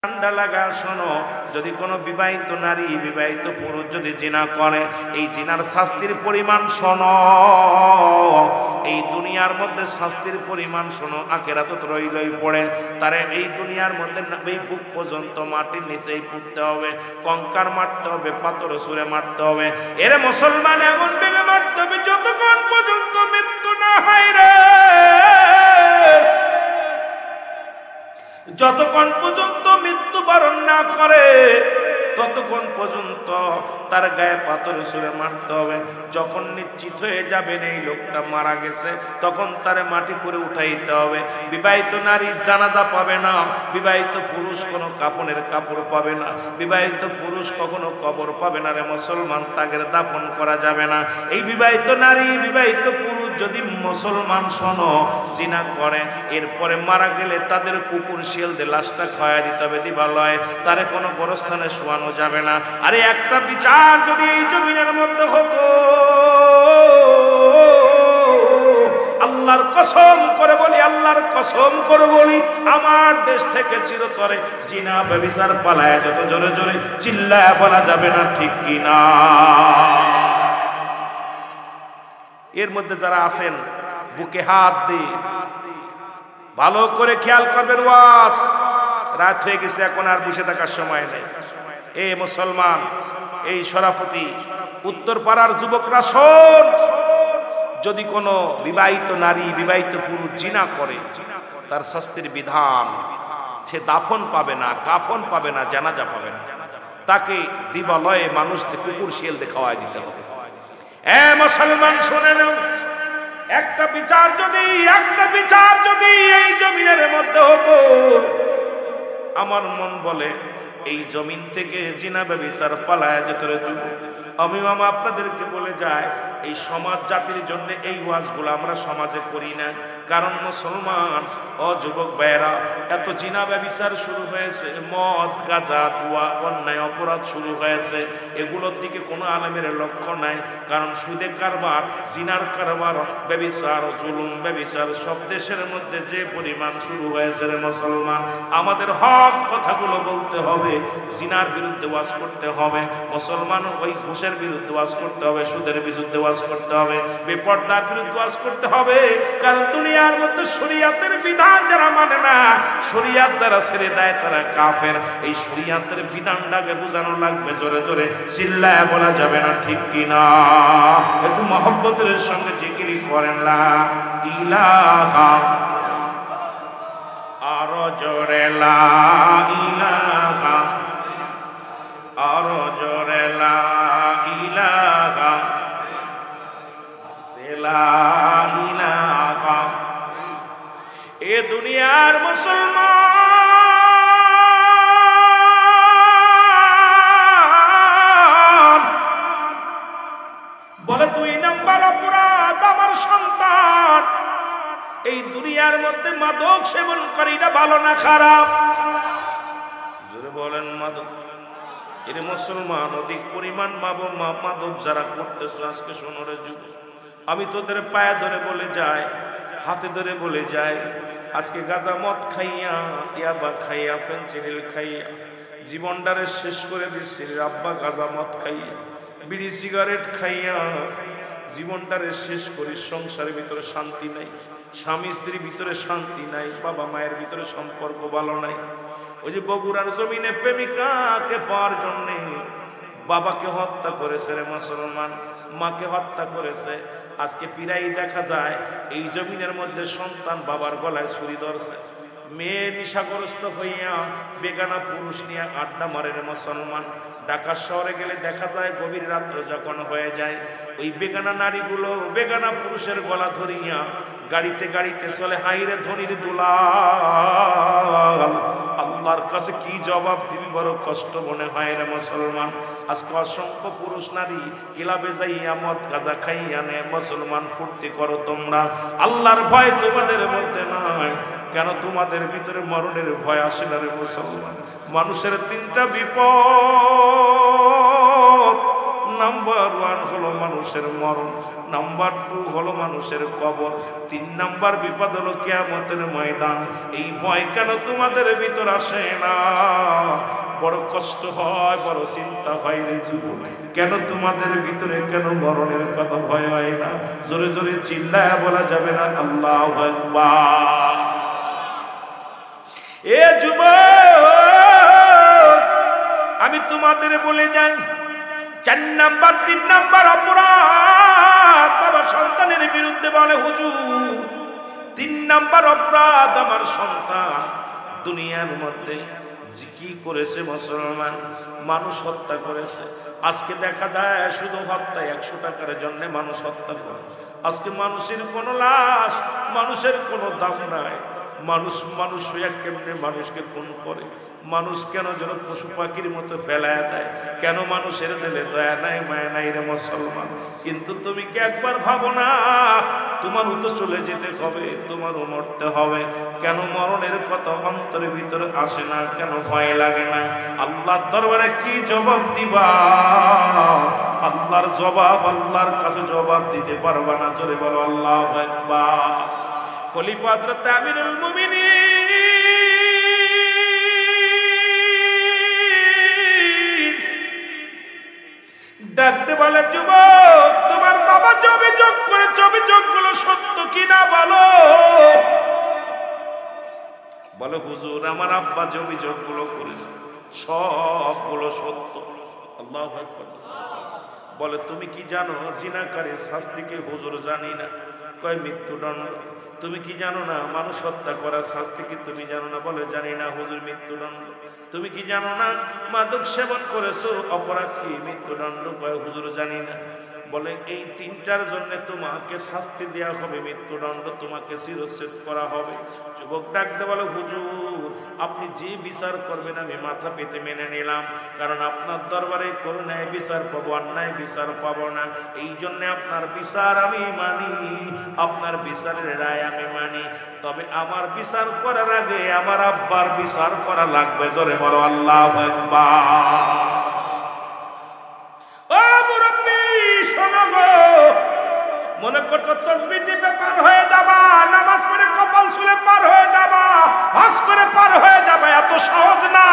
ঠান্ডা লাগা শোনো, যদি কোনো বিবাহিত নারী বিবাহিত পুরুষ যদি জিনা করে, এই জিনার শাস্তির পরিমাণ শোনো, এই দুনিয়ার মধ্যে শাস্তির পরিমাণ শোনো, আখিরাতে তো রইলই পড়ে। তারে এই দুনিয়ার মধ্যে এই বুক পর্যন্ত মাটির নিচেই পুঁততে হবে, কঙ্কার মারতে হবে, পাথর সুরে মারতে হবে। এরে মুসলমান এমন ভেঙে মারতে হবে যতক্ষণ পর্যন্ত মৃত্যু না হয় রে, যতক্ষণ পর্যন্ত মৃত্যুবরণ না করে ততক্ষণ পর্যন্ত তার গায়ে পাথর ছুঁড়ে মারতে হবে। যখন নিশ্চিত হয়ে যাবেন এই লোকটা মারা গেছে, তখন তারে মাটি করে উঠাইতে হবে। বিবাহিত নারী জানাজা পাবে না, বিবাহিত পুরুষ কোনো কাফনের কাপড় পাবে না, বিবাহিত পুরুষ কখনো কবর পাবে না রে মুসলমান, তাকে দাফন করা যাবে না। এই বিবাহিত নারী বিবাহিত পুরুষ যদি মুসলমান শোনো জিনা করে, এরপরে মারা গেলে তাদের কুকুর শিয়াল দিয়ে লাশটা খাওয়া দিতে হবে দিবালয়, তারে কোনো গোরস্থানে শোয়ানো যাবে না। আরে একটা বিচার যদি এই জমিনের মধ্যে হতো, আল্লাহর কসম করে বলি, আল্লাহর কসম করে বলি, আমার দেশ থেকে চিরতরে জিনা ব্যভিচার পালায় যত জোরে জোরে চিল্লায় বলা যাবে না, ঠিক কি না? এর মধ্যে যারা আছেন বুকে হাত দিয়ে ভালো করে খেয়াল করবেন, ওয়াজ রাত হয়ে গেছে, এখন আর বসে থাকার সময় নেই। এ মুসলমান, এই শরাফতি উত্তর পাড়ার যুবকরা শোন, যদি কোনো বিবাহিত নারী বিবাহিত পুরুষ জিনা করে, তার শাস্তির বিধান, সে দাফন পাবে না, কাফন পাবে না, জানাজা পাবে না, তাকে দিবালয়ে মানুষকে কুকুর শিয়াল দিয়ে খাওয়াই দিতে হবে। এ মুসলমান শুনে নাও, একটা বিচার যদি এই জমিনের মধ্যে হতো, আমার মন বলে এই জমিন থেকে জিনা ব্যভিচার পালায় যেত রে যুবক। আমি মামা আপনাদেরকে বলে যায়, এই সমাজ জাতির জন্য এই ওয়াজগুলো আমরা সমাজে করি না, কারণ মুসলমান ও যুবক ভাইয়েরা, এত জিনা ব্যভিচার শুরু হয়েছে, মদ গাঁজা জুয়া অন্যায় অপরাধ শুরু হয়েছে, এগুলোর দিকে কোনো আলেমের লক্ষ্য নাই। কারণ সুদের কারবার, জিনার কারবার, ব্যভিচার, জুলুম ব্যভিচার সব দেশের মধ্যে যে পরিমাণ শুরু হয়েছে রে মুসলমান, আমাদের হক কথাগুলো বলতে হবে, জিনার বিরুদ্ধে ওয়াজ করতে হবে মুসলমান, ওই ঘুষের বিরুদ্ধে ওয়াজ করতে হবে, সুদের বিরুদ্ধে ওয়াজ করতে হবে, বেপরদার বিরুদ্ধে ওয়াজ করতে হবে। কারণ দুনিয়ার মধ্যে শরীয়তের বিধান যারা মানে না, শরীয়ত যারা ছেড়ে দেয় তারা কাফের। এই শরীয়তের বিধানটাকে বোঝানো লাগবে, জোরে জোরে চিল্লায় বলা যাবে না, ঠিক কি না? একটু মহব্বতের সঙ্গে জিকির করেন লা ইলাহা, আরো জোরে লা ইলাহা, আরো জোরে লা ইলাহা, লা ইলাহা। এ দুনিয়ার মুসলমান বলে 2 নম্বর অপরাধ আমার সন্তান এই দুনিয়ার মধ্যে মাদক সেবন করে, এটা ভালো না খারাপ? জোরে বলেন মাদক। এর মুসলমান অধিক পরিমাণ মাদক যারা করতেছ, আজকে শোনো রে যুবক, আমি তোদের পায়ে ধরে বলে যাই, হাতে ধরে বলে যাই, আজকে গাঁজা মদ খাইয়া, ইয়াবা খাইয়া, ফেন্সিডিল খাইয়া জীবনটারে শেষ করে দিচ্ছে। আব্বা গাঁজা মদ খাইয়া, বিড়ি সিগারেট খাইয়া জীবনটারে শেষ করি। সংসারের ভিতরে শান্তি নাই, স্বামী স্ত্রীর ভিতরে শান্তি নাই, বাবা মায়ের ভিতরে সম্পর্ক ভালো নাই। ওই যে বগুড়ার জমিনে প্রেমিকাকে পাওয়ার জন্যে বাবাকে হত্যা করেছে রে মুসলমান, মাকে হত্যা করেছে। আজকে প্রায় দেখা যায় এই জমিনের মধ্যে সন্তান বাবার গলায় ছুরি ধরছে, মেয়ে নিশাগ্রস্ত হইয়া বেগানা পুরুষ নিয়ে আড্ডা মারে রে মুসলমান। ঢাকা শহরে গেলে দেখা যায় গভীর রাত্র যখন হয়ে যায়, ওই বেগানা নারীগুলো বেগানা পুরুষের গলা ধরিয়া গাড়িতে গাড়িতে চলে। হাইরে ধনির দুলাল, আল্লাহর কাছে কি জবাব দিবি, বড় কষ্ট মনে হয় রে মুসলমান। আজকে অসংখ্য পুরুষ নারী ক্লাবে যাইয়া মদ গাঁজা খাইয়া নে মুসলমান, ফুর্তি করো তোমরা, আল্লাহর ভয় তোমাদের মধ্যে নয়। কেন তোমাদের ভিতরে মরণের ভয় আসে না রে মুসলমান? মানুষের 3টা বিপদ, নাম্বার 1 হলো মানুষের মরণ, নাম্বার 2 হলো মানুষের কবর, 3 নাম্বার বিপদ হলো কিয়ামতের ময়দান। এই ভয় কেন তোমাদের ভিতর আসে না? বড় কষ্ট হয়, বড় চিন্তা হয় যে যুবক, কেন তোমাদের ভিতরে কেন মরণের কথা ভয় হয় না? জোরে জোরে চিল্লায় বলা যাবে না আল্লাহু আকবার? এ যুবক, আমি তোমাদের বলে যাই, 4 নাম্বার 3 নাম্বার অপরাধ বাবা সন্তানের বিরুদ্ধে বলে হুজুর, 3 নাম্বার অপরাধ আমার সন্তান দুনিয়ার মধ্যে কি করেছে? মুসলমান মানুষ হত্যা করেছে। আজকে দেখা যায় শুধু হত্যা 100 টাকার জন্য মানুষ হত্যা করে। আজকে মানুষের কোনো লাশ, মানুষের কোনো দাম নাই। মানুষ হইয়া কেমনে মানুষকে খুন করে? মানুষ কেন যেন পশু পাখির মতো ফেলায় দেয়? কেন মানুষের দিলে দয়া নাই, মায়া নাই রে মুসলমান? কিন্তু তুমি কি একবার ভাবো না তোমারও তো চলে যেতে হবে, তোমারও মরতে হবে? কেন মরণের কথা অন্তরের ভিতরে আসে না? কেন ভয় লাগে না? আল্লাহর দরবারে কি জবাব দিবা? আল্লাহর জবাব, আল্লাহর কাছে জবাব দিতে পারবা না। জোরে বলো আল্লাহু আকবার। খলিফা হযরত আমিরুল মুমিনিন ডাকতে বলে, যুবক তোমার বাবা যে অভিযোগ করেছে অভিযোগগুলো সত্য কিনা বলো। বলে হুজুর আমার আব্বা যে অভিযোগগুলো করেছে সবগুলো সত্য। আল্লাহু আকবার। বলে তুমি কি জানো জিনাকারীর শাস্তিকে? হুজুর জানি না। কয় মৃত্যুদণ্ড। তুমি কি জানো না মানুষ হত্যা করার শাস্তি কি তুমি জানো না? বলে জানি না হুজুর, মৃত্যুদণ্ড। তুমি কি জানো না মাদক সেবন করেছো অপরাধ কি? মৃত্যুদণ্ড। কয় হুজুর জানি না। বলে এই 3টার জন্য তোমাকে শাস্তি দেওয়া হবে, মৃত্যুদণ্ড, তোমাকে শিরচ্ছেদ করা হবে। যুবক ডাকতে বলে, হুজুর আপনি যে বিচার করবেন আমি মাথা পেতে মেনে নিলাম, কারণ আপনার দরবারে কোনো ন্যায় বিচার পাবো, অন্যায় বিচার পাবো না। এই জন্য আপনার বিচার আমি মানি, আপনার বিচারের রায় আমি মানি। তবে আমার বিচার করার আগে আমার আব্বার বিচার করা লাগবে। জোরে বলো আল্লাহু আকবার। ও মুরব্বি শোনো গো, মনে করছো তাসবিহ টিপে পার হয়ে যাবা, নামাজ পড়ে কপাল ছুঁড়ে পার হয়ে যাবা, হজ করে পার হয়ে যাবা, এত সহজ না।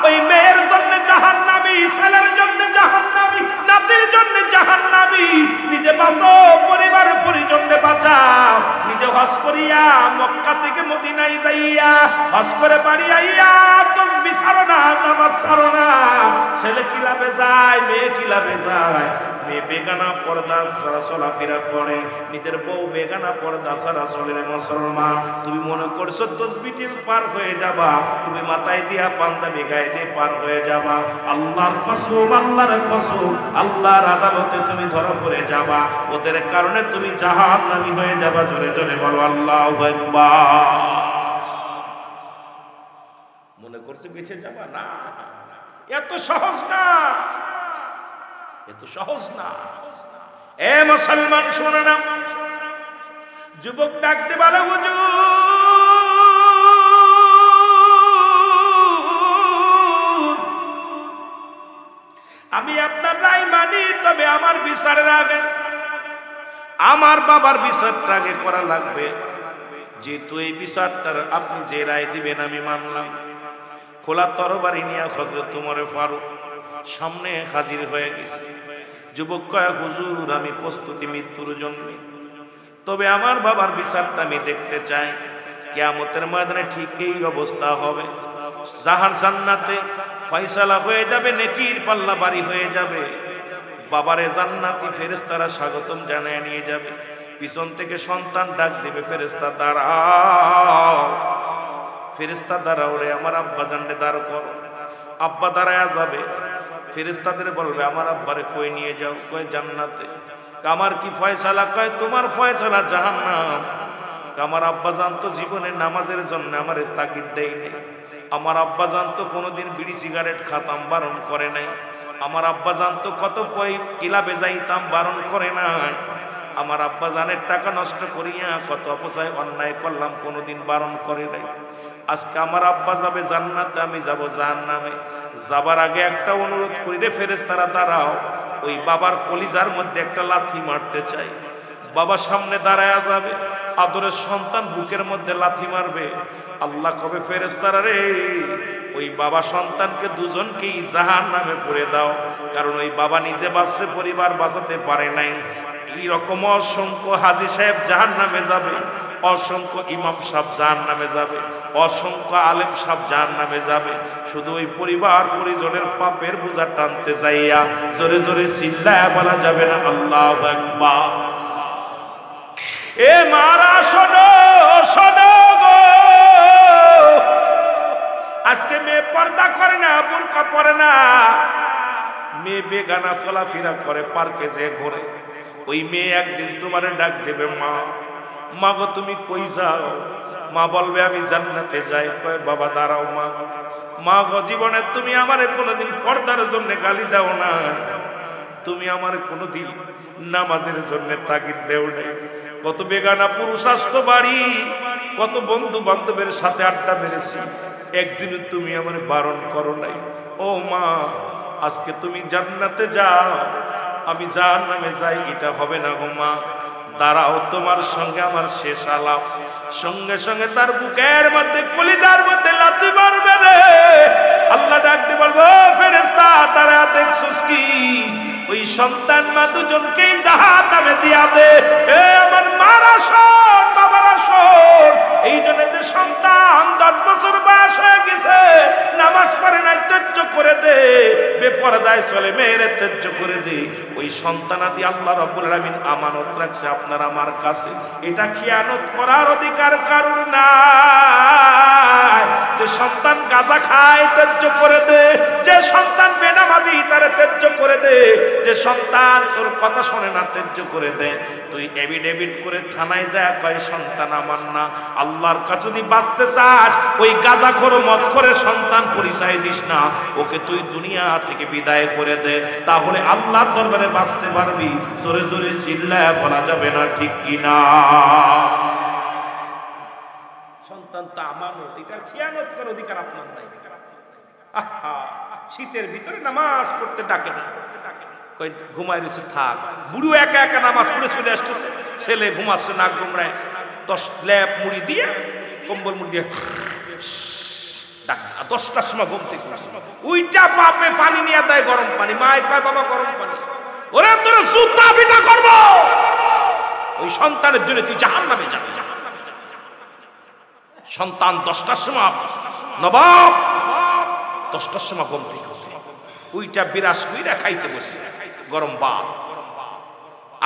ওই মেয়ের জন্য জাহান্নামী, ছেলের জন্য জাহান্নামী, নাতির জন্য জাহান্নামী। নিজে বাঁচো, পরিবার পরিজনকে বাঁচাও। নিজে হজ করিয়া মক্কা থেকে মদিনায় যাইয়া হজ করে বাড়ি আইয়া তাসবিহ ছাড়ো না, নামাজ ছাড়ো না। ছেলে কি লাভে যায়, মেয়ে কি লাভে যায়? মেয়ে বেগানা পর্দা ছাড়া চলাফেরা করে, নিজের বউ বেগানা পর্দা ছাড়া চলে। মুসলমান তুমি মনে করছো তাসবিহ পার হয়ে যাবা, তুমি মাথায় দিয়া পাঞ্জাবি গায়ে দিয়ে পার হয়ে যাবা। আল্লাহর কসম, আল্লাহর কসম, আল্লাহর আদালতে তুমি ধরা পড়ে যাবা। ওদের কারণে তুমি জাহান্নামী হয়ে যাবা। জোরে জোরে বলো আল্লাহু আকবার। মনে করছো বেঁচে যাবা? না, এত সহজ না, এত সহজ না। এ মুসলমান শোনো না, যুবক ডাকতে বলে, হুজুর আমি আপনার রায় মানি, তবে আমার বিচারের আগে আমার বাবার বিচারটা আগে করা লাগবে। যেহেতু এই বিচারটার আপনি যে রায় দিবেন আমি মানলাম। খোলা তরবারি নিয়ে হযরত ওমর ফারুক সামনে হাজির হয়ে গেছে। যুবক কয়, হুজুর আমি প্রস্তুতি মৃত্যুর জন্য, তবে আমার বাবার বিচারটা আমি দেখতে চাই। কিয়ামতের ময়দানে ঠিক এই অবস্থা হবে, জান্নাতে ফয়সালা হয়ে যাবে, নেকির পাল্লা বাড়ি হয়ে যাবে। বাবারে জান্নাতি ফেরেশতারা স্বাগতম জানায় নিয়ে যাবে। পিছন থেকে সন্তান ডাক দিবে, ফেরেশতা দাঁড়াও, ফেরেশতা দাঁড়াও রে, আমার আব্বা জানলে দাঁড় করো। আব্বা দাঁড়ায়া যাবে, ফেরেশতাদের বলবে আমার আব্বারে কই নিয়ে যাও? কয় জান্নাতে। আমার কি ফয়সালা? কয় তোমার ফয়সালা জাহান্নাম। আমার আব্বা জানতো জীবনে নামাজের জন্য আমারে তাগিদ দেয় নাই। আমার আব্বা জানতো কোনোদিন বিড়ি সিগারেট খাতাম, বারণ করে নাই। আমার আব্বা জানতো কত ক্লাবে যাইতাম, বারণ করে নাই। আমার আব্বা জানের টাকা নষ্ট করিয়া কত অপচয় অন্যায় করলাম, কোনোদিন বারণ করে নাই। আজকে আমার আব্বা যাবে জান্নাতে, আমি যাব জাহান্নামে। যাবার আগে একটা অনুরোধ করি রে ফেরেশতারা, দাঁড়াও। ওই বাবার কলিজার মধ্যে একটা লাথি মারতে চাই। বাবার সামনে দাঁড়ায়া যাবে, আদরের সন্তান বুকের মধ্যে লাথি মারবে, আল্লাহ কবে ফেরেশতারা রে ওই বাবা সন্তানকে দুজনকেই জাহান্নামে পুরে দাও, কারণ ওই বাবা নিজে বাঁচতে পরিবার বাঁচাতে পারে নাই। এইরকম অসংখ্য হাজী সাহেব জাহান্নামে যাবে, অসংখ্য ইমাম সাহেব জাহান্নামে যাবে, অসংখ্য আলেম সাহেব জাহান্নামে যাবে, শুধু ওই পরিবার পরিজনের পাপের বোঝা টানতে যাইয়া জোরে জোরে চিল্লায়া বলা যাবে না আল্লাহু আকবার। এ মারা শোনো শোনো গো, আজকে মেয়ে পর্দা করে না, বোরকা পরে না, মেয়ে বেগানা চলাফেরা করে, পার্কে যে ঘোরে, ওই মেয়ে একদিন তোমারে ডাক দেবে, মা মা গো তুমি কই যাও? মা বলবে আমি জান্নাতে যাই। কয় বাবা দাঁড়াও মা, মা গো জীবনে তুমি আমারে কোনোদিন পর্দার জন্য গালি দাও না, তুমি আমার কোনোদিন নামাজের জন্য তাগিদ দেও নাই। কত বেগানা পুরুষ আসতো বাড়ি, কত বন্ধু বান্ধবের সাথে আড্ডা মেরেছি, একদিন তুমি আমার বারণ করো নাই। ও মা আজকে তুমি জান্নাতে যাও, আমি জাহান্নামে যাই, এটা হবে না গো মা, দাঁড়াও তোমার সঙ্গে আমার শেষ আলাপ। সঙ্গে সঙ্গে তার বুকের মধ্যে কলিজার মধ্যে লাথি মারবে রে। আল্লাহ ডাক দিয়ে বলবো ফেরেশতা তারা দেখছস কি? ওই সন্তান মা দুজনকেই জাহান্নামে দিয়া দে। এ আমার মারা শোন, বাবারা শোন, এই জন্য যে সন্তান 10 বছর বয়স হয়ে গেছে নামাজ পড়ে নাই ত্যায্য করে দে, বেপরদায় চলে মেয়েরে ত্যায্য করে দে, ওই সন্তানাদি আল্লাহ রাব্বুল আলামিন আমানত রাখছে আপনার আমার কাছে। এটা খিয়ানত করার অধিকার কারণ নাই। যে সন্তান গাঁজা খায় ত্যায্য করে দে, যে সন্তান বেনামাজি তারে ত্যায্য করে দে, যে সন্তান তোর কথা শোনে না ত্যায্য করে দে। তুই এভিডেভিট করে থানায় যায় কয় সন্তান আমার না। আল্লাহর কাছে যদি বাঁচতে চাস ওই গাঁজাখোর মদখোরের সন্তান পরিচয় দিস না, ওকে তুই দুনিয়া থেকে বিদায় করে দে, তাহলে আল্লাহর দরবারে বাঁচতে পারবি। জোরে জোরে চিল্লায় বলা যাবে না ঠিক কিনা? সন্তান তো আমানত, এটার খিয়ানত করার অধিকার আপনার নাই। আহা শীতের ভিতরে নামাজ পড়তে ডাকে না, কই ঘুমায় রয়েছে থাক। বুড়ো একা একা নামাজ পড়ে চলে আসতেছে, ছেলে ঘুমাচ্ছে নাক ঘুমড়ায়, 10 ল্যাপ মুড়ি দিয়ে কম্বল মুড়ি দিয়ে 10টার সময় ঘুম থেকে উইটা বাপে পানি নিয়ে দেয়, গরম পানি। মায় কয় বাবা গরম পানি, ওরে তোর জুতা পিটা করব। ওই সন্তানের জন্য তুই জাহান্নামে যাবি। সন্তান 10টার সময় নবাব 10টার সময় ঘুম থেকে উইটা বিরাস কইরা খাইতে বসে গরম ভাত।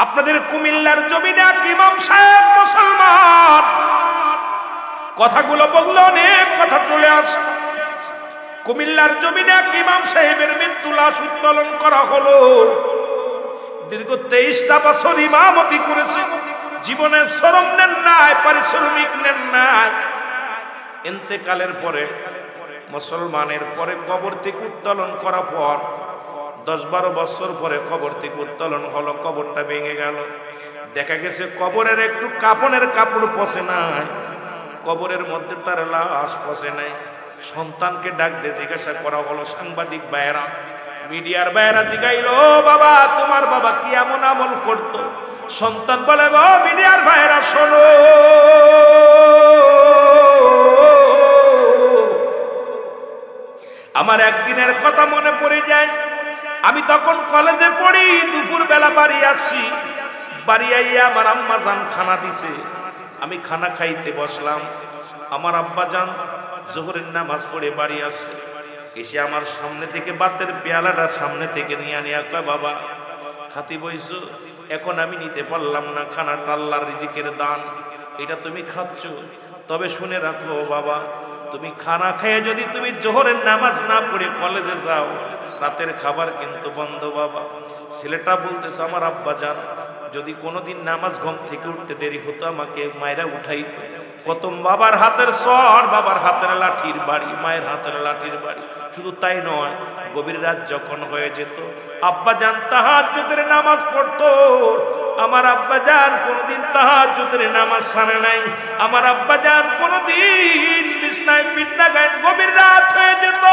আপনাদের কুমিল্লার জমিনে এক ইমাম সাহেব মুসলমান, কথাগুলো বললে অনেক কথা চলে আসে। কুমিল্লার জমিনে এক ইমাম সাহেবের মৃত্যু লাশ উত্তোলন করা হলো। দীর্ঘ 23টা বছর ইমামতি করেছে, জীবনে শ্রম নেন নাই, পারিশ্রমিক নেন নাই। ইন্তেকালের পরে মুসলমানের পরে কবর থেকে উত্তোলন করা পর 10-12 বছর পরে কবর থেকে উত্তোলন হলো, কবরটা ভেঙে গেল। দেখা গেছে কবরের একটু কাপনের কাপড় পচে নাই, কবরের মধ্যে তার লাশ পচে নাই। সন্তানকে ডাক দিয়ে জিজ্ঞাসা করা হলো, সাংবাদিক ভাইয়েরা, মিডিয়ার ভাইয়েরা জিগাইল, ও বাবা তোমার বাবা কি এমন আমল করতো? সন্তান বলে, ও মিডিয়ার ভাইয়েরা শোনো, আমার একদিনের কথা মনে পড়ে যায়। আমি তখন কলেজে পড়ি, দুপুর বেলা বাড়ি আসি, বাড়ি আইয়া আমার আম্মা জান খানা দিছে, আমি খানা খাইতে বসলাম। আমার আব্বা জান জোহরের নামাজ পড়ে বাড়ি আসছে, এসে আমার সামনে থেকে বাতের পেয়ালাটা সামনে থেকে নিয়ে আনিয়া কয়, বাবা খাতি বইছো, এখন আমি নিতে পারলাম না, খানাটা আল্লাহর রিজিকের দান, এটা তুমি খাচ্ছ। তবে শুনে রাখো বাবা, তুমি খানা খেয়ে যদি তুমি জোহরের নামাজ না পড়ে কলেজে যাও, রাতের খাবার কিন্তু বন্ধ বাবা। ছেলেটা বলতেছে, আমার আব্বা জান যদি কোনোদিন নামাজ ঘুম থেকে উঠতে দেরি হতো আমাকে মায়েরা উঠাইতো। প্রথম বাবার হাতের সর, বাবার হাতের লাঠির বাড়ি, মায়ের হাতের লাঠির বাড়ি। শুধু তাই নয়, গভীর রাত যখন হয়ে যেত আব্বা জান তাহাজ্জুদের নামাজ পড়তো। আমার আব্বা জান কোনোদিন তাহাজ্জুদের নামাজ ছাড়ে নাই। আমার আব্বা জান কোনোদিন বিছনায় পিঠ লাগায়, গভীর রাত হয়ে যেত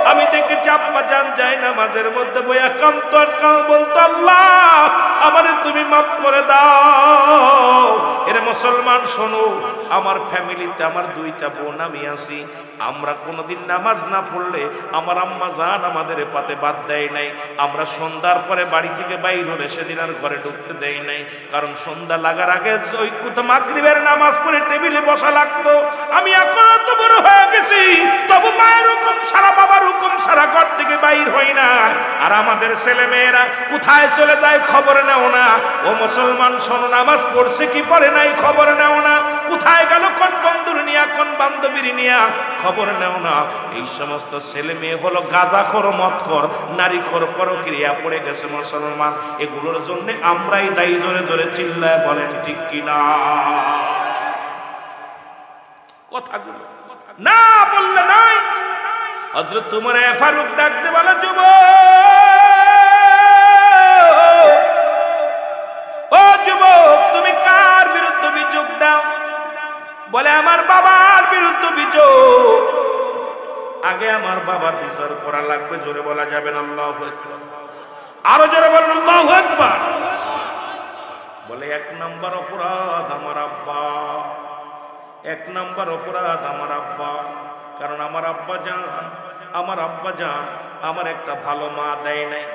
আমি দেখেছি আব্বা জান যান যায় নামাজের মধ্যে বইয়া কান্ত বলতো আল্লাহ আমারে তুমি মাফ করে দাও। এর মুসলমান শোনো, আমার ফ্যামিলিতে আমার দুইটা বোন আমি আছি, আমরা কোনোদিন নামাজ না পড়লে আমার আম্মা জান আমাদের পাতে বাদ দেয় নাই। আমরা সন্ধ্যার পরে বাড়ি থেকে বাইর হলে সেদিন আর ঘরে ঢুকতে দেয় নাই, কারণ সন্ধ্যা লাগার আগে ওই মাগরিবের নামাজ পড়ে টেবিলে বসা লাগতো। আমি এখন তো বড় হয়ে গেছি, তবু মায়ের হুকুম সারা বাবার হুকুম সারা ঘর থেকে বাইর হই না। আর আমাদের ছেলে মেয়েরা কোথায় চলে যায় খবর নেও না। ও মুসলমান শোনো, নামাজ পড়ছে কি পড়ে নাই খবর নেও না, কোথায় গেল কোন বন্ধুর নিয়া কোন বান্ধবীর নিয়া খবর নেও না। এই সমস্ত ছেলে মেয়ে হলো গাঁজাখোর, মদখোর, নারীখোর, পরক্রিয়া পড়ে গেছে মুসলমান। এগুলোর জন্য আমরাই দায়ী। জোরে জোরে চিল্লায় বলেন ঠিক কিনা? কথাগুলো না বললে নাই। হযরত ওমর ফারুক ডাকতে বলে, ও যুবক, তুমি কার বিরুদ্ধে অভিযোগ দাও? বলে আমার বাবার বিরুদ্ধে অভিযোগ। আগে আমার বাবার বিচার করা লাগবে। জোরে বলা যাবে না আল্লাহু আকবার? আরো জোরে বলেন আল্লাহু আকবার। বলে এক নাম্বার অপরাধ আমার আব্বা, এক নাম্বার অপরাধ আমার আব্বা। কারণ আমার আব্বা জান আমার একটা ভালো মা দেয় নাই।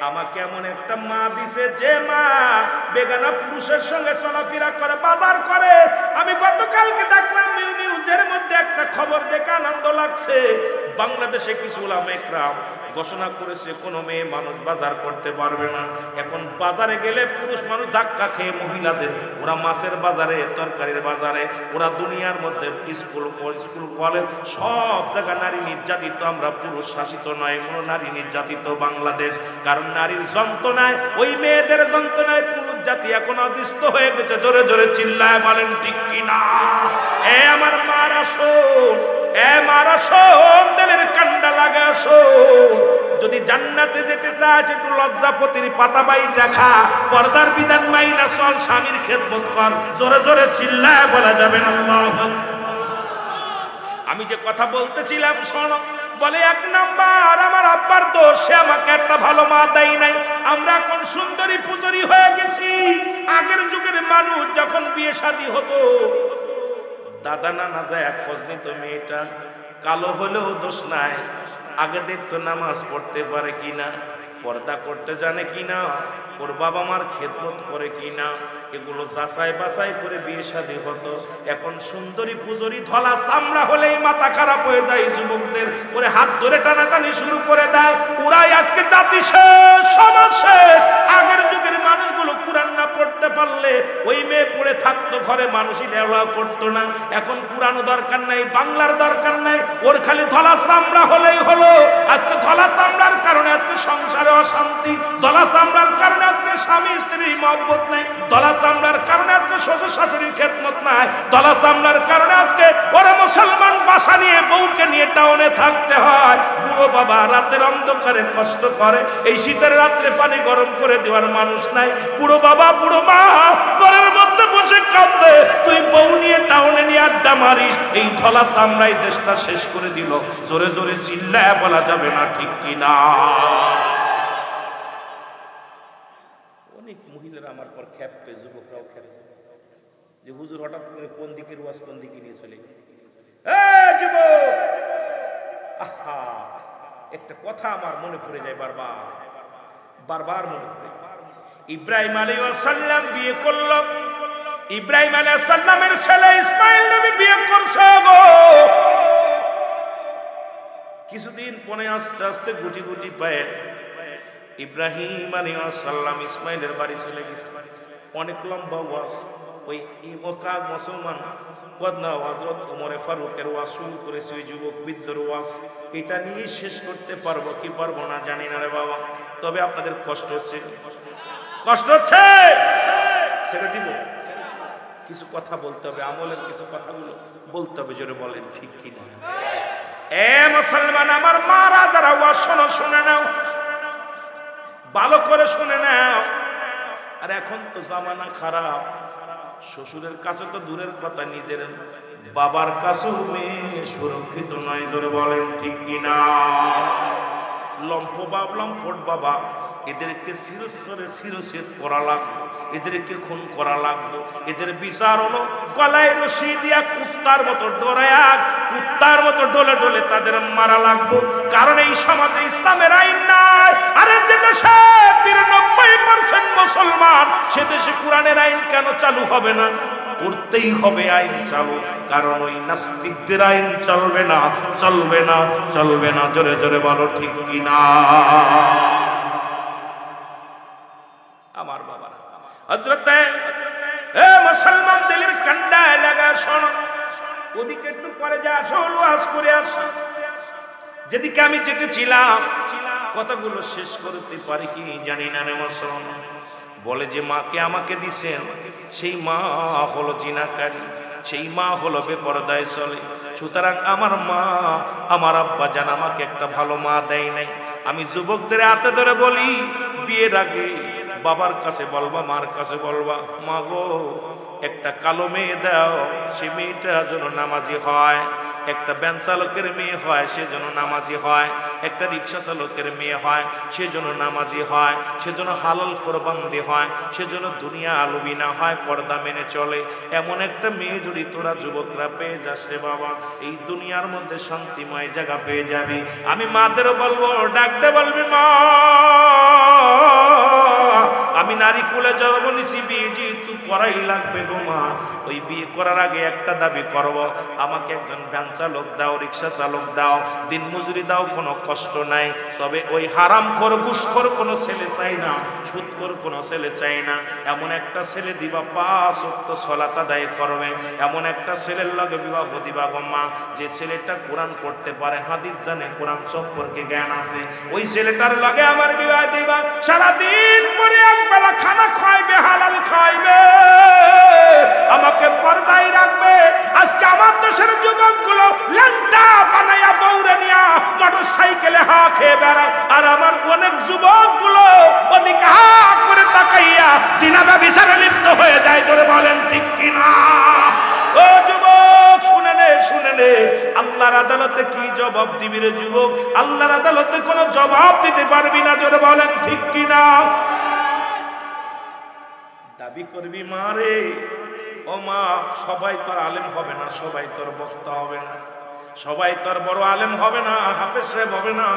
আমাকে এমন একটা মা দিছে যে মা বেগানা পুরুষের সঙ্গে চলাফেরা করে, বাজার করে। আমি গতকালকে দেখলাম নিউজের মধ্যে একটা খবর দেখে আনন্দ লাগছে। বাংলাদেশে কিছু উলামা ইকরাম ঘোষণা করেছে কোন মেয়ে মানুষ বাজার করতে পারবে না। এখন বাজারে গেলে পুরুষ মানুষ ধাক্কা খেয়ে মহিলাদের, ওরা মাছের বাজারে, তরকারির বাজারে, ওরা দুনিয়ার মধ্যে স্কুল কলেজ সব জায়গায় নারী নির্যাতিত। আমরা পুরুষ শাসিত নয়, কোনো নারী নির্যাতিত বাংলাদেশ। কারণ নারীর যন্ত্রণায়, ওই মেয়েদের যন্ত্রণায় পুরুষ জাতি এখন অদিষ্ট হয়ে গেছে। জোরে জোরে চিল্লায় বলেন ঠিক কিনা? এ আমার মারা শোন, এ মারা শোন, তেলের কান্ডা লাগা শোন। যদি জান্নাতে যেতে চাস একটু লজ্জাপতির পাতা বাইটা খা, পর্দার বিধান মাইনা চল, স্বামীর খেদমত কর। জোরে জোরে চিল্লায় বলা যাবে না আল্লাহু আকবার। আমি যে কথা বলতেছিলাম শোনো। বলে এক নাম্বার আমার আব্বার দোষ, সে আমাকে একটা ভালো মা দেয় নাই। আমরা এখন সুন্দরী পূজরি হয়ে গেছি। আগের যুগের মানুষ যখন বিয়ে শাদী হতো, দাদা নানা যায় খোঁজ নিত, মেয়েটা কালো হলেও দোষ নাই। আগে দেখতো নামাজ পড়তে পারে কিনা, পর্দা করতে জানে কিনা, ওর বাবা মার খেদমত করে কিনা, এগুলো যাচাই বাছাই করে বিয়ে শাদী হতো। এখন সুন্দরী পূজরি ধলা চামড়া হলেই মাথা খারাপ হয়ে যায় যুবকদের, ওরে হাত ধরে টানাটানি শুরু করে দেয়। ওরাই আজকে জাতি শেষ, সমাজ শেষ। আগের যুগের মানুষগুলো কুরআন না পড়তে পারলে ওই মেয়ে পড়ে থাকতো ঘরে, মানুষই দেওয়া করতো না। এখন কুরআনও দরকার নাই, বাংলার দরকার নাই, ওর খালি ধলা চামড়া হলেই হলো। আজকে ধলা চামড়ার কারণে আজকে সংসারে অশান্তি, ধলা চামড়ার কারণে আজকে স্বামী স্ত্রীর মহব্বত নাই, ধলা চামড়ার কারণে আজকে শ্বশুর শাশুড়ির খেদমত নাই, ধলা চামড়ার কারণে আজকে ওরা মুসলমান বাসা নিয়ে বউকে নিয়ে টাউনে থাকতে হয়। বুড়ো বাবা রাতের অন্ধকারে কষ্ট করে, এই শীতের রাত্রে পানি গরম করে দেওয়ার মানুষ নাই। বুড়ো বাবা বুড়ো মা ঘরের মধ্যে বসে কাঁদে, তুই বউ নিয়ে টাউনে নিয়ে আড্ডা মারিস। এই ধলা চামড়াই দেশটা শেষ করে দিল। জোরে জোরে চিল্লায় বলা যাবে না ঠিক কিনা? অনেক মহিলারা আমার পর খেপে, যুবকরাও খেপে যে হুজুর হঠাৎ করে কোন দিকের ওয়াজ কোন দিকে নিয়ে চলে গেল। যুবক, আহা, একটা কথা আমার মনে পড়ে যায় বারবার মনে পড়ে। ইব্রাহিম আলাইহিস সালাম বিয়ে করলো, ইব্রাহিম আলাইহিস সালামের ছেলে ইসমাইল নবী বিয়ে করছে গো। কিছুদিন পরে আস্তে আস্তে গুটি গুটি পায়ে ইব্রাহিম আলাইহিস সালাম ইসমাইলের বাড়ি চলে গেছে। অনেক লম্বা ওয়াজ, ওই ইমকার মুসলমান বদনা হযরত ওমর ফারুকের ওয়াজ শুরু করেছে, ওই যুবক বৃদ্ধর ওয়াজ। এটা নিয়ে শেষ করতে পারবো কি পারবো না জানি না রে বাবা। তবে আপনাদের কষ্ট হচ্ছে, কষ্ট হচ্ছে, ছেড়ে দিব। কিছু কথা বলতে হবে, আমলের কিছু কথাগুলো বলতে হবে। জোরে বলেন ঠিক কিনা? এ মুসলমান আমার মারা যারা ওয়াজ শোনো, শুনে নাও, ভালো করে শুনে নাও। আর এখন তো জামানা খারাপ, শ্বশুরের কাছে তো দূরের কথা, নিজের বাবার কাছেও মেয়ে সুরক্ষিত নয়। ধরে বলেন ঠিক কিনা? লম্ফ ভাবলাম পট বাবা, এদেরকে শিরস্বরে শিরচ্ছেদ করা লাগবে, এদেরকে খুন করা লাগবে। এদের বিচার হলো গলায় রশি দিয়া কুত্তার মতো ডরায়া, কুত্তার মতো ডলে ডলে তাদের মারা লাগবে। কারণ এই সমাজে ইসলামের আইন নাই। আরে যে দেশে ৯৯% মুসলমান, সে দেশে কোরআনের আইন কেন চালু হবে না? করতেই হবে আইন চালু, কারণ ওই নাস্তিকদের আইন চলবে না, চলবে না, চলবে না। জোরে জোরে বলো ঠিক কিনা? আমার বাবা হযরতে মুসলমান দিলের কান্ডায় লাগা শোনো, ওদিকে একটু পরে যা আসল ওয়াজ করে আসো। যেদিকে আমি যেতেছিলাম কথাগুলো শেষ করতে পারি কি জানি না রে মুসলমান। বলে যে মাকে আমাকে দিছেন, সেই মা হলো জিনাকারী, সেই মা হলো বেপরদায় চলে। সুতরাং আমার মা, আমার আব্বা জান আমাকে একটা ভালো মা দেয় নাই। আমি যুবকদের হাতে ধরে বলি, বিয়ের আগে বাবার কাছে বলবা, মার কাছে বলবা, মা গো একটা কালো মেয়ে দাও, সে মেয়েটা যেন নামাজি হয়। একটা ভ্যান চালকের মেয়ে হয়, সে যেন নামাজি হয়। একটা রিক্সা চালকের মেয়ে হয়, সে যেন নামাজি হয়। সে যেন হালাল কোরবানি হয়, সে যেন দুনিয়া আলবি না হয়, পর্দা মেনে চলে। এমন একটা মেয়ে যদি তোরা যুবকরা পেয়ে যাস রে বাবা, এই দুনিয়ার মধ্যে শান্তিময় জায়গা পেয়ে যাবি। আমি মাদেরও বলবো, ডাকতে বলবি, মা আমি নারী কুলে জন্ম নিছি, বিয়ে যেহেতু করাই লাগবে গো মা। ওই বিয়ে করার আগে একটা দাবি করব, আমাকে একজন ভ্যান চালক দাও, রিক্সা চালক দাও, দিন মজুরি দাও, কোনো কষ্ট নাই। তবে ওই হারামখোর ঘুষখোর কোনো ছেলে চাই না, সুদখোর কোনো ছেলে চাই না। এমন একটা ছেলে দিবা ৫ ওয়াক্ত সালাত আদায় করবে, এমন একটা ছেলের লগে বিবাহ দিবা গো মা, যে ছেলেটা কোরআন পড়তে পারে, হাদিস জানে, কোরআন সম্পর্কে জ্ঞান আছে। ওই ছেলেটার লগে আমার বিবাহ দিবা। সারাদিন পরে একবেলা খানা খাইবে, হালাল খাইবে, আমাকে পর্দায় রাখবে। আজকে আমার দেশের যুবকগুলো ল্যাংটা বানাইয়া বউরে নিয়া মোটর সাইকেলে হা খেয়ে বেড়ায়, আর আমার অনেক যুবকগুলো ওদিকে হা করে তাকাইয়া জিনা ব্যভিচারে লিপ্ত হয়ে যায়। জোরে বলেন ঠিক কিনা? ও যুবক শুনে নে, শুনে নে, আল্লাহর আদালতে কি জবাব দিবি রে যুবক? আল্লাহর আদালতে কোনো জবাব দিতে পারবি না। জোরে বলেন ঠিক কিনা? দাবি করবি মা রে, ও মা, সবাই তোর আলেম হবে না, সবাই তোর বক্তা হবে না, সবাই তোর বড় আলেম হবে না, হাফেজ সাহেব হবে না।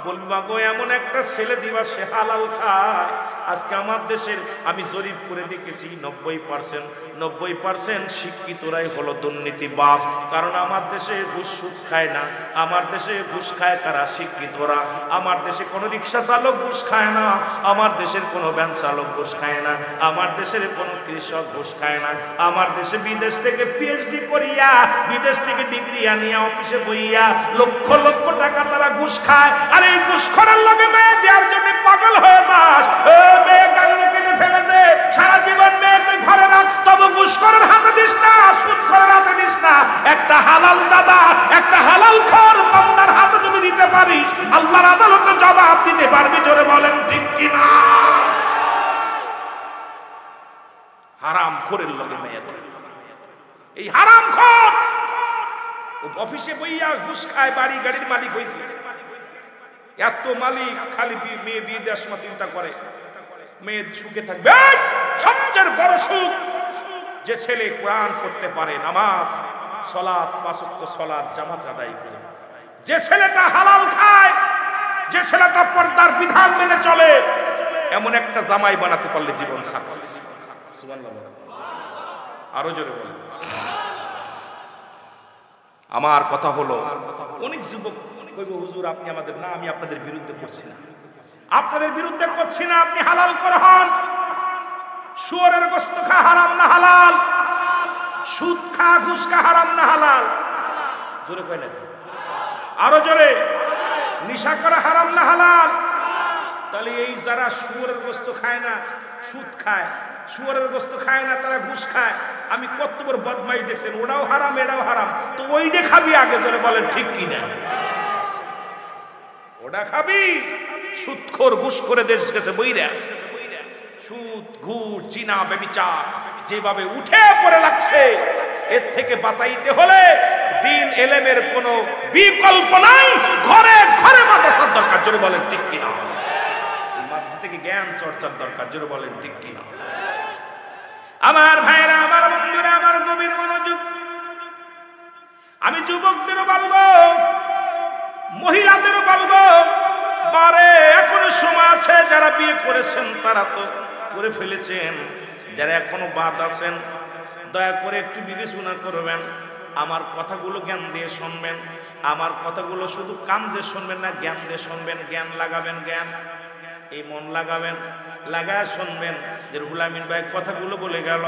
বলবি মা গো এমন একটা ছেলে দিবা সে হালাল খায়। আজকে আমার দেশের আমি জরিপ করে দেখেছি ৯০% শিক্ষিতরাই হলো দুর্নীতিবাজ। কারণ আমার দেশে ঘুষ সুদ খায় না, আমার দেশে ঘুষ খায় কারা? শিক্ষিতরা। আমার দেশে কোনো রিক্সা চালক ঘুষ খায় না, আমার দেশের কোনো ভ্যান চালক ঘুষ খায় না, আমার দেশের কোনো কৃষক ঘুষ খায় না। আমার দেশে বিদেশ থেকে পিএইচডি করিয়া, বিদেশ থেকে ডিগ্রি আনিয়া অফিসে বইয়া লক্ষ লক্ষ টাকা তারা ঘুষ খায়। আর এই ঘুষখোরের লগে মেয়ে দেওয়ার জন্য পাগল হয়ে যাস। মেয়ে গাড়ি কেটে ফেলে দে, সারা জীবন মেয়েকে ঘরে রাখ, তবে ঘুষখোরের হাতে দিস না, সুদখোরের হাতে দিস না। একটা হালাল দাদা, একটা হালাল খোর বান্দার হাতে যদি দিতে পারিস, আল্লাহর আদালতে জবাব দিতে পারবি। জোরে বলেন ঠিক কিনা? হারামখোরের লগে মেয়ে দেয়, এই হারামখোর অফিসে বইয়া ঘুষ খায়, বাড়ি গাড়ির মালিক হয়েছে। এত মালিক খালি মেয়ে বিয়ে দেওয়ার সময় চিন্তা করে মেয়ে সুখে থাকবে। সবচেয়ে বড় সুখ যে ছেলে কোরআন পড়তে পারে, নামাজ সালাত ৫ ওয়াক্ত সালাত জামাত আদায় করে, যে ছেলেটা হালাল খায়, যে ছেলেটা পর্দার বিধান মেনে চলে, এমন একটা জামাই বানাতে পারলে জীবন সাকসেস। সুবহানাল্লাহ। আরো জোরে বলেন। আমার কথা হলো, অনেক যুবক কইব হুজুর আপনি আমাদের না, আমি আপনাদের বিরুদ্ধে করছি না, আপনাদের বিরুদ্ধে করছি না, আপনি হালাল করে হন। শুয়োরের গোশত খা হারাম না হালাল? সুদ খা, ঘুষ খা হারাম না হালাল? জোরে কয় না, আরো জোরে। নিশা করা হারাম না হালাল? তাহলে এই যারা শুয়োরের গোশত খায় না, সুদ খায়, শুয়োরের গোশত খায় না, তারা ঘুষ খায়, আমি কত বড় বদমাইশ দেখছেন, ওটাও হারাম এটাও হারাম, তো ওইটা খাবি আগে। জোরে বলেন ঠিক কিনা? ওটা খাবি? সুদখোর ঘুষখোরে দেশ গেছে বইরা, সুদ ঘুষ জিনা ব্যভিচার যেভাবে উঠে পড়ে লাগছে, এর থেকে বাঁচাইতে হলে দিন এলেমের কোনো বিকল্প নাই, ঘরে ঘরে মাদ্রাসার দরকার। জোরে বলেন ঠিক কিনা? এই মাদ্রাসা থেকে জ্ঞান চর্চার দরকার, জোরে বলেন ঠিক কিনা? আমার ভাইরা, আমার বন্ধুরা, আমার গভীর মনোযোগ। আমি যুবকদেরও বলবো, মহিলাদেরও বলবো, বারে এখনো সময় আছে। যারা বিয়ে করেছেন তারা তো করে ফেলেছেন, যারা এখনো বাদ আছেন দয়া করে একটু বিবেচনা করবেন। আমার কথাগুলো জ্ঞান দিয়ে শুনবেন, আমার কথাগুলো শুধু কান দিয়ে শুনবেন না, জ্ঞান দিয়ে শুনবেন। জ্ঞান লাগাবেন, জ্ঞান এই মন লাগাবেন, লাগায় শুনবেন যে রুহুল আমিন ভাই কথাগুলো বলে গেল,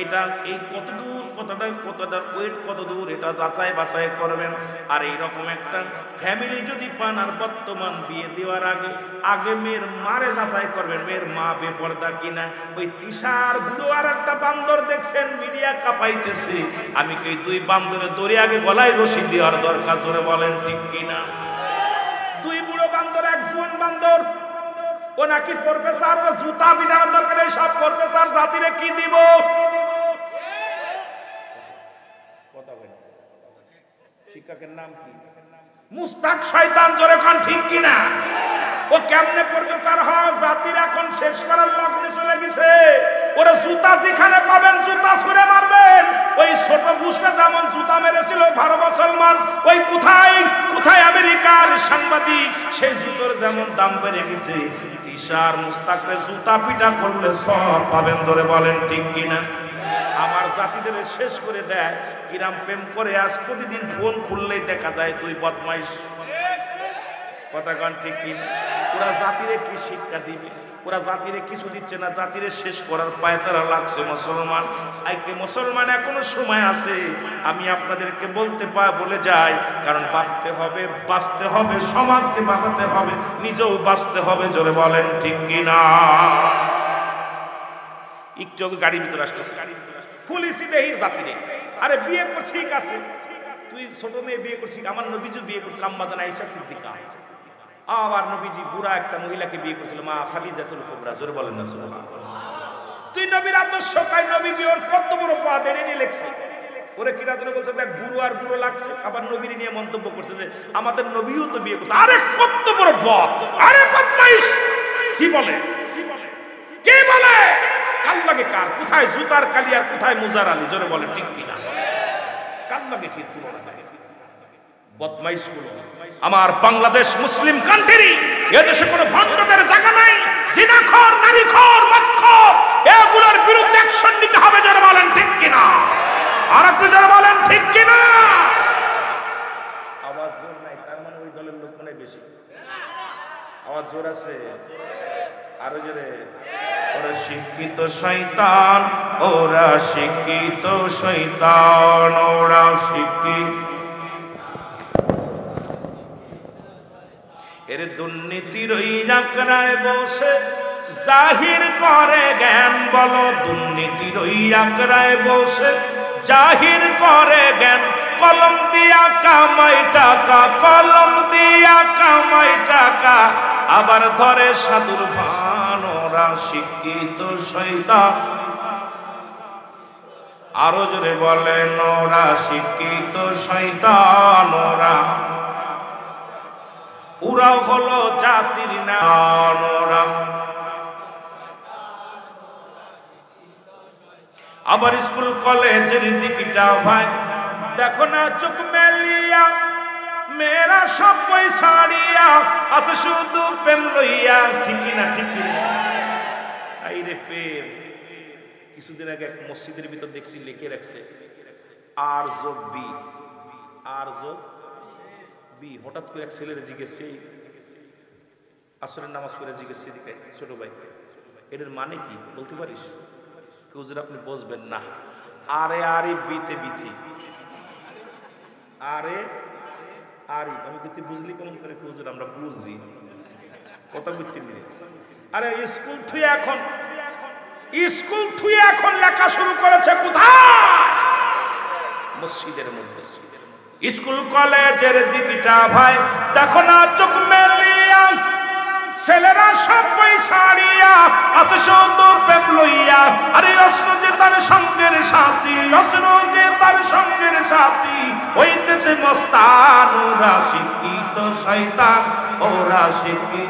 এটা এই কত দূর, কতটার ওয়েট কত দূর, এটা যাচাই বাছাই করবেন। আর এইরকম একটা ফ্যামিলি যদি পান, আর বর্তমান বিয়ে দেওয়ার আগে মেয়ের মারে যাচাই করবেন, মেয়ের মা বেপরদা কিনা। ওই তিশার বুড়ো আর একটা বান্দর দেখছেন মিডিয়া কাঁপাইতেছে, আমি কি দুই বান্দরে দড়ি আগে গলায় রশি দেওয়ার দরকার, জোরে বলেন ঠিক কিনা? দুই বুড়ো বান্দর, এক জোয়ান বান্দর, ও নাকি প্রফেসর, ও জুতা বিধান দরকার, সব প্রফেসর জাতিরে কি দিব? শিক্ষকের নাম কি? মুস্তাক শয়তান, জোরে কোন ঠিক কিনা? ও কেমনে প্রফেসর হয়? জাতির এখন শেষ করার লগ্নে চলে গেছে। ওরা জুতা যেখানে পাবেন জুতা ছুঁড়ে মারবেন। ওই ছোট বুশরা যেমন জুতা মেরেছিল 12 মুসলমান, ওই কোথায় কোথায় আমেরিকার সাংবাদিক, সেই জুতোর যেমন দাম বেড়ে গেছে। তিশার মুস্তাকরে জুতা পিটা করলে সব পাবেন, ধরে বলেন ঠিক কিনা? আমার জাতিদের শেষ করে দেয়। কিরাম প্রেম করে আজ প্রতিদিন ফোন খুললেই দেখা যায় তুই বদমাইশ। কথা কন ঠিক কিনা? ওরা জাতিরে কি শিক্ষা দিবে? ওরা জাতিরে কিছু দিচ্ছে না, জাতিরে শেষ করার পায়ে তারা লাগছে। মুসলমান আইকে মুসলমান এখনো সময় আছে। আমি আপনাদেরকে বলে যাই, কারণ বাঁচতে হবে, বাঁচতে হবে, সমাজকে বাঁচাতে হবে, নিজেও বাঁচতে হবে, জোরে বলেন ঠিক কিনা? একটু গাড়ির ভিতরে আসতেছে, পুলিশই দেহি জাতিরে, আরে বিয়ে করছি, ঠিক আছে, তুই ছোট মেয়ে বিয়ে করছিস, আমার নবীজি বিয়ে করছিল আম্মাজান আয়েশা সিদ্দিকা। আবার নবীজি বুড়া একটা মহিলাকে বিয়ে করেছিল, মা খাদিজাতুল কুবরা, জোরে বলেন না সুবহানাল্লাহ। তুই নবীর আদর্শ কাই, নবী বিয়ের কত বড় পদ এনে নিয়ে লেখছে। ওরে কিনা তুমি বলছে দেখ বুড়ো আর বুড়ো লাগছে, আবার নবীর নিয়ে মন্তব্য করছে যে আমাদের নবীও তো বিয়ে করছে। আরে কত বড় পদ, আরে বদমাইশ! কি বলে, কে বলে? কাল লাগে কার? কোথায় জুতার কালি আর কোথায় মুজার আলী, জোরে বলে ঠিক কিনা? কাল লাগে কি তুলনা থাকে? বদমাইশ গুলো। আমার বাংলাদেশ মুসলিম কান্ট্রি, এদেশে কোনো ভণ্ডদের জায়গা নাই। জিনাখোর, নারীখোর, মদখোর, এগুলোর বিরুদ্ধে অ্যাকশন নিতে হবে, জোরে বলেন ঠিক কিনা? আর একটু জোরে বলেন ঠিক কিনা? আওয়াজ জোর নাই, তার মানে ওই দলের লোক মনে বেশি। আওয়াজ জোর আছে, আরো জোরে। ওরা শিক্ষিত শয়তান, ওরা শিক্ষিত শয়তান, ওরা শিক্ষিত। এর দুর্নীতির ওই আকড়ায় বসে জাহির করে জ্ঞান, বলো দুর্নীতির ওই আকড়ায় বসে জাহির করে জ্ঞান। কলম দিয়া কামাই টাকা, কলম দিয়া কামাই টাকা, আবার ধরে সাধুর ভান, ওরা শিক্ষিত শয়তান। আরো জোরে বলেন, ওরা শিক্ষিত শয়তান, ওরা হলো জাতির নাম। ওরা আবার স্কুল কলেজের দিকটা ভাই দেখো না, চোখ মেলিয়া মেয়েরা সব পয়সাড়িয়া আছে শুধু প্রেম লইয়া, ঠিক না? ঠিক আইরে প্রেম। কিছুদিন আগে এক মসজিদের ভিতর দেখছি লিখে রাখছে আর যোগ বি, আর যোগ বি। হঠাৎ করে এক ছেলের জিজ্ঞেসে, আসরের নামাজ পড়ে জিজ্ঞেসে দিকে, ছোট ভাই এটার মানে কি বলতে পারিস? কেউ যদি আপনি বুঝবেন না, আরে আরে বিতে বিথি, আরে আরে আমি কিন্তু বুঝলি কেমন করে? কেউ যদি আমরা বুঝি কথা বুঝতে নিয়ে, আরে স্কুল থুয়ে এখন, স্কুল থুয়ে এখন লেখা শুরু করেছে কোথায়? মসজিদের মধ্যে। স্কুল কলেজের দিকটা ভাই দেখো না, চোখ মেলিয়া ছেলেরা সব পয়সাড়িয়া আছে শুধু প্রেম লইয়া। আরে অস্ত্র যে তার সঙ্গের সাথী, অস্ত্র যে তার সঙ্গের সাথী, হইতেছে মস্তান, ওরা শিক্ষিত শয়তান, ওরা শিখি।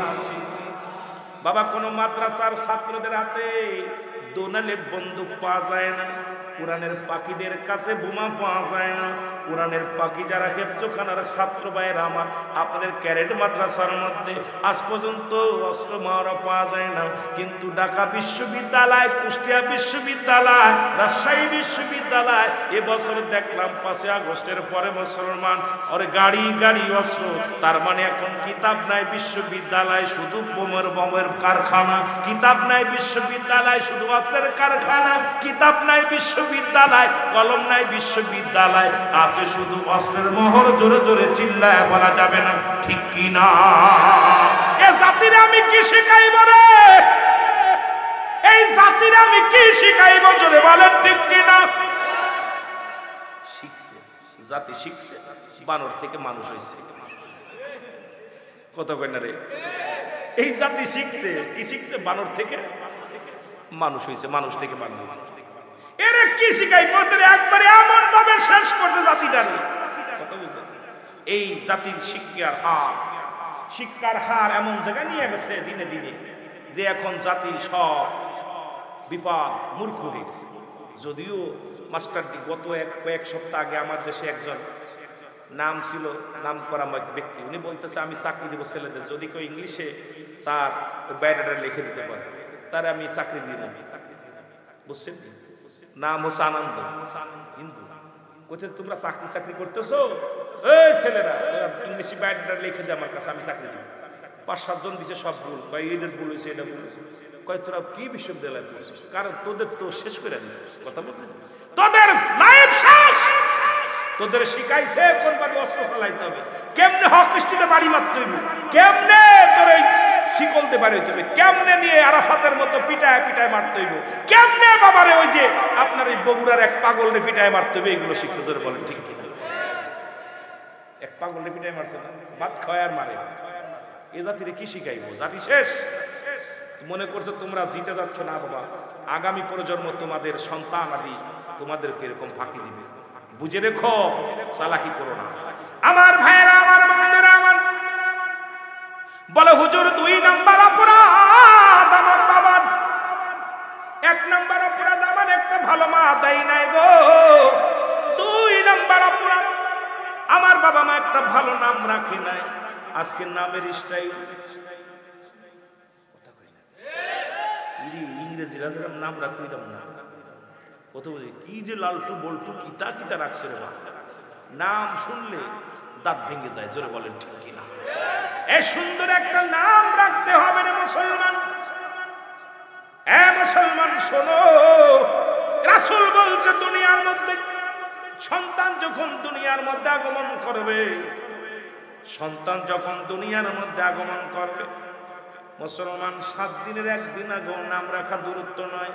বাবা কোন মাদ্রাসার ছাত্রদের হাতে দোনালে বন্দুক পাওয়া যায় না, কোরআনের পাখিদের কাছে বোমা পাওয়া যায় না। কোরআনের পাখি যারা হেফজখানার ছাত্র ভাইয়েরা আমার, আপনাদের ক্যারেট মাদ্রাসার মধ্যে আজ পর্যন্ত অস্ত্র মারা পাওয়া যায় না, কিন্তু ঢাকা বিশ্ববিদ্যালয়, কুষ্টিয়া বিশ্ববিদ্যালয়, রাজশাহী বিশ্ববিদ্যালয় এবছর দেখলাম 5 আগস্টের পরে মুসলমান ওর গাড়ি গাড়ি অস্ত্র। তার মানে এখন কিতাব নাই বিশ্ববিদ্যালয়, শুধু বোমের কারখানা। কিতাব নাই বিশ্ববিদ্যালয়, শুধু অস্ত্রের কারখানা। কিতাব নাই বিশ্ববিদ্যালয়, কলম নাই বিশ্ববিদ্যালয়, আছে শুধু অস্ত্রের মোহর। জোরে জোরে চিল্লায় বলা যাবে না, ঠিক কি না? এ জাতির আমি কি শিখাইব রে? এই জাতির আমি কি শিখাইব? জোরে বলেন ঠিক কি না? শিখছে, জাতি শিখছে, বানর থেকে মানুষ হয়েছে। কথা কই না রে? এই জাতি শিখছে, কি শিখছে? বানর থেকে মানুষ হয়েছে, মানুষ থেকে মানুষ হয়েছে। এরা কি শিখাইব? একবারে এমন ভাবে শেষ করছে জাতিটারে। কথা বুঝছেন? এই জাতির শিক্ষার হার এমন জায়গায় নিয়ে গেছে দিনে দিনে যে এখন জাতি সব বিপদ মূর্খ হয়ে গেছে। যদিও মাস্টারটি গত কয়েক সপ্তাহ আগে আমার দেশে একজন নাম ছিল, নাম করা ব্যক্তি, উনি বলতেছে আমি চাকরি দেবো ছেলেদের, যদি কেউ ইংলিশে তার বায়োডাটা লিখে দিতে পারে তার আমি চাকরি দিয়ে নেব। বুঝছেন? নাম হচ্ছে আনন্দ, হিন্দু। কোথায় তোমরা চাকরি করতেছো? এই ছেলেরা ইংলিশে বায়োডাটা লিখে দে আমার কাছে, আমি চাকরি দিব। 5-7 জন দিছে, সব ভুল, বা এদের ভুল হয়েছে, এটা ভুল হয়েছে। কয় তোরা কি বিশ্ববিদ্যালয় করছিস? কারণ তোদের তো শেষ করে দিছে। কথা বলছিস? তোদের লাইফ শেষ। তোদের শিখাইছে কোনভাবে অস্ত্র চালাইতে হবে, কেমনে হক স্ট্রিটে বাড়ি মারতে হবে, কেমনে তোর এই শিকল দিয়ে বাড়ি হইতে হবে, কেমনে নিয়ে আরাফাতের মতো পিটায় পিটায় মারতে হইব, কেমনে বাবারে ওই যে আপনার এই বগুড়ার এক পাগলরে পিটায় মারতে হবে, এগুলো শিখছে। জোরে বলেন ঠিক কি? এক পাগলরে পিটায় মারছে না, ভাত খাওয়ায় আর মারে। এ জাতিরে কি শিখাইব? জাতি শেষ। মনে করছো তোমরা জিতে যাচ্ছ না বাবা, আগামী প্রজন্ম তোমাদের সন্তান আদি তোমাদেরকে এরকম ফাঁকি দিবে। বুঝে রেখো, চালাকি করো না। আমার ভাইরা, আমার বন্ধুরা, আমার বলে হুজুর 2 নাম্বার অপরাধ আমার বাবার। 1 নাম্বার অপরাধ আমার একটা ভালো মা দেয় নাই গো। 2 নাম্বার অপরাধ আমার বাবা মা একটা ভালো নাম রাখে নাই। আজকে নামের স্টাইল, ইংরেজি নাম রাখতাম না, কত বলি কি যে লালটু বল্টু কিতা কিতা রাখছে রে বাবা, নাম শুনলে দাঁত ভেঙে যায়। জোরে বলেন ঠিক কিনা? এই সুন্দর একটা নাম রাখতে হবে রে মুসলমান। এ মুসলমান শোনো, রাসূল বলছে দুনিয়ার মধ্যে সন্তান যখন দুনিয়ার মধ্যে আগমন করবে, সন্তান যখন দুনিয়ার মধ্যে আগমন করবে, মুসলমান 7 দিনের 1 দিন আগে নাম রাখা দূরত্ব নয়।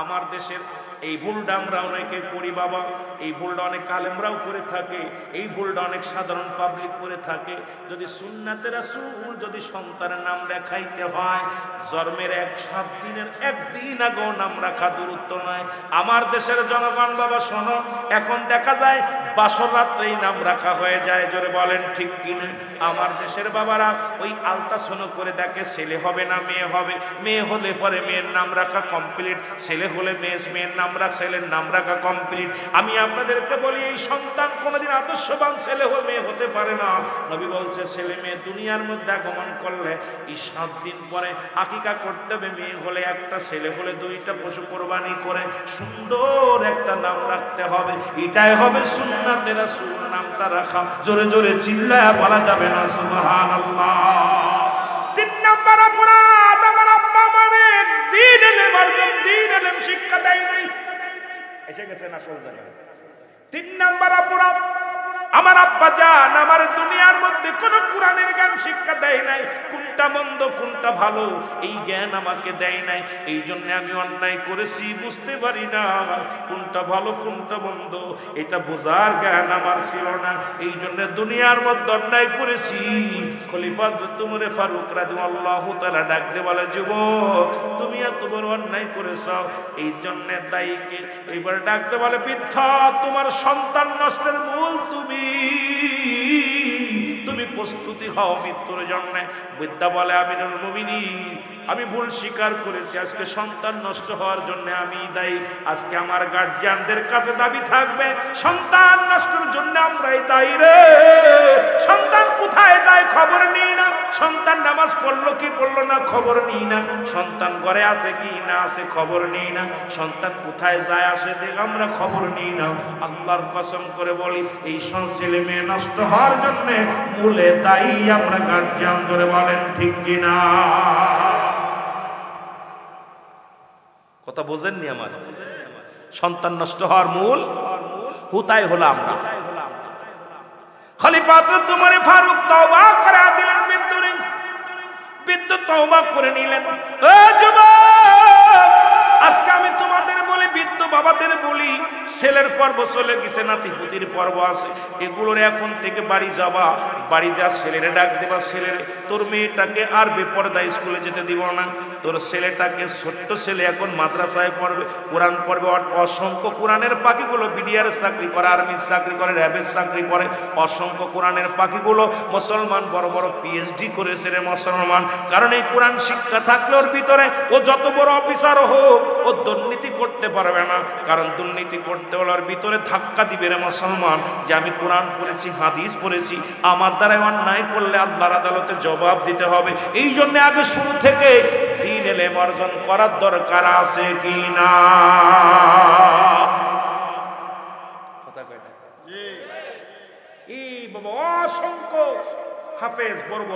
আমার দেশের এই ভুলটা আমরা অনেকে করি বাবা, এই ভুলটা অনেক আলেমরাও করে থাকে, এই ভুলটা অনেক সাধারণ পাবলিক করে থাকে। যদি সুন্নাতে রাসূল যদি সন্তানের নাম দেখাইতে হয়, জন্মের 7 দিনের 1 দিন আগে নাম রাখা দূরত্ব নয়। আমার দেশের জনগণ বাবা শোনো, এখন দেখা যায় বাসর রাত্রেই নাম রাখা হয়ে যায়। জোরে বলেন ঠিক কিনা? আমার দেশের বাবারা ওই আলট্রাসাউন্ড করে দেখে ছেলে হবে না মেয়ে হবে, মেয়ে হলে পরে মেয়ের নাম রাখা কমপ্লিট, ছেলে হলে মেয়ের নাম রাখা, ছেলের নাম রাখা কমপ্লিট। আমি আপনাদেরকে বলি এই সন্তান কোনোদিন আদর্শবান ছেলে হয়ে মেয়ে হতে পারে না। নবী বলছে ছেলে মেয়ে দুনিয়ার মধ্যে আগমন করলে এই 7 দিন পরে আকিকা করতে হবে। মেয়ে হলে একটা, ছেলে হলে 2টা পশু কোরবানি করে সুন্দর একটা নাম রাখতে হবে। এটাই হবে সুন্নাতে রাসূল নামটা রাখা। জোরে জোরে চিল্লায়া বলা যাবে না সুবহানাল্লাহ। 3 নাম্বার অপরাধ আমার আব্বা আমারে দিন এলেম শিক্ষা দেয় নাই। এসে গেছেন আসল জায়গায়। 3 নাম্বার অপরাধ আমার আব্বা জান আমার দুনিয়ার মধ্যে কোন কোরআনের জ্ঞান শিক্ষা দেয় নাই। কোনটা মন্দ কোনটা ভালো এই জ্ঞান আমাকে দেয় নাই। এই জন্য আমি অন্যায় করেছি, বুঝতে পারি না কোনটা ভালো কোনটা মন্দ, এটা বোঝার জ্ঞান আমার ছিল না। এই জন্য দুনিয়ার মধ্যে অন্যায় করেছি। খলিফা উমর ফারুক রাদিয়াল্লাহু তাআলা ডাক দিয়ে বলে, যুবক তুমি এত বড় অন্যায় করেছ, এই জন্য দায়ীকে। এইবার ডাক দিয়ে বলে, বৃদ্ধা তোমার সন্তান নষ্টের মূল তুমি প্রস্তুতি হও মৃত্যুর জন্য। বৃদ্ধা বলে আমিনুল মুমিনিন আমি ভুল স্বীকার করেছি, আজকে সন্তান নষ্ট হওয়ার জন্য আমি দায়ী। আজকে আমার গার্জিয়ানদের কাছে দাবি থাকবে সন্তান নষ্টের জন্য আমরাই দায়ী রে। সন্তান কোথায় যায় খবর নিই না, সন্তান নামাজ পড়লো কি পড়লো না খবর নিই না, সন্তান ঘরে আছে কি না আছে খবর নিই না, সন্তান কোথায় যায় আসে দেখ আমরা খবর নিই না। আল্লাহর কসম করে বলি এই ছেলে মেয়ে নষ্ট হওয়ার জন্য মূলে দায়ী আমরা গার্জিয়ান। ধরে বলেন ঠিক কিনা? কথা বোঝেননি আমার? সন্তান নষ্ট হওয়ার মূল হুতাই হলো আমরা। খলিফা হযরত উমর ফারুক তওবা করে দিলেন, বিদ্যুৎ তওবা করে নিলেন। ও যুবক আজকে আমি তোমাদের বলি, বৃদ্ধ বাবাদের বলি, ছেলের পর্ব চলে গেছে, নাতিপুতির পর্ব আছে, এগুলোর এখন থেকে বাড়ি যাবা, বাড়ি যা ছেলেরে ডাক দেবা, ছেলের তোর মেয়েটাকে আর বেপরদা স্কুলে যেতে দিব না, তোর ছেলেটাকে ছোট্ট ছেলে এখন মাদ্রাসায় পড়বে, কোরআন পড়বে, অসংখ্য কোরআনের পাখিগুলো বিডিআর চাকরি করে, আর্মির চাকরি করে, র্যাবের চাকরি করে, অসংখ্য কোরআনের পাখিগুলো মুসলমান বড় বড় পিএইচডি করেছে রে মুসলমান। কারণ এই কোরআন শিক্ষা থাকলে ওর ভিতরে ও যত বড় অফিসার হোক ও দুর্নীতি করতে পারবে না, কারণ দুর্নীতি করতে হলে ওর ভিতরে ধাক্কা দিবে রে মুসলমান যে আমি কোরআন পড়েছি, হাদিস পড়েছি, আমার দ্বারাই অন্যায় করলে আল্লাহর আদালতে জবাব দিতে হবে। এই জন্য আগে শুরু থেকে দ্বীন ইলম অর্জন করার দরকার আছে কি না? কথা কয় না? জি। এই বাবা অসংখ্য হাফেজ বড়